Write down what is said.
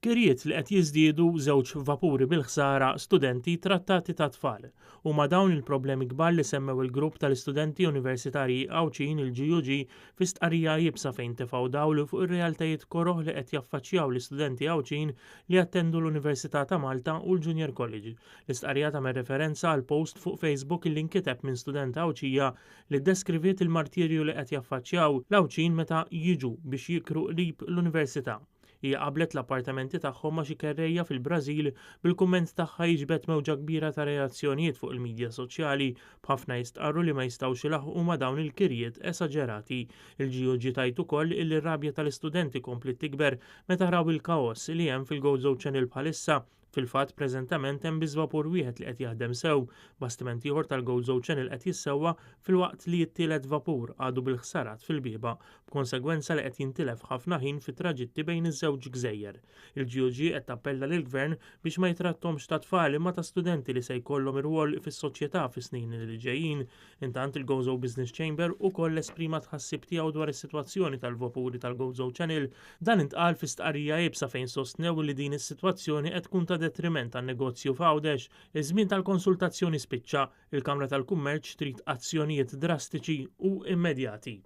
Kirjiet li qed jiżdiedu żewġ vapuri bil-ħsara studenti trattati ta' tfal. U ma' dawn il-problemi kbar li semmew il-grupp tal-istudenti universitarji Awċin il-GUG fi stqarrija jibsa fejn tefgħu dawl fuq ir-realtajiet koroħ li qed jaffaċċjaw l-istudenti Awċin li attendu l-Università ta' Malta u l-Junior College. L-istqarrija tagħmel referenza għal post fuq Facebook li nkiteb minn student Awċija li ddeskriviet il-martirju li qed jaffaċċjaw l-Awċin meta jiġu biex jikru qrib l-Università. Hija qablet l-appartamenti tagħhom ma' xi kerrejja fil-Brażil bil-kumment tagħha jiġbed mewġa kbira ta' reazzjonijiet fuq il-midja soċjali b'ħafna jistqarru li ma jistgħux ilaħħqu ma' dawn il-kirjiet esaġerati. Il-GOG tajt ukoll li r-rabja tal-istudenti komplet tikber meta raw il-kaos li hemm fil-GoZo Channel bħalissa. Fil-fatt preżentament hemm biss vapur wieħed li qed jaħdem sew, bastiment ieħor tal-GoZo Channel qed jissewwa filwaqt li t-tielet vapur għadu bil-ħsarat fil-bieba b'konsegwenza li qed jintilef ħafna ħin fit-traġitti bejn iż-żewġ gżejjer. Il-GOG qed tappella lill-Gvern biex ma jitrattomx ta' tfal imma ta' studenti li se jkollhom irwol fis-soċjetà fis-snin li ġejjin. Intant il-GoZo Business Chamber ukoll esprima tħassib tiegħu dwar is-sitwazzjoni tal-vapuri tal-GoZo Channel. Dan intqal fi stqarrija jibsa fejn sostnew li din is-sitwazzjoni qed tkun ta' detriment tan-negozju f'Għawdex, iż-żmien tal-konsultazzjoni spiċċa, il-Kamra tal-Kummerċ trid azzjonijiet drastiċi u immedjati.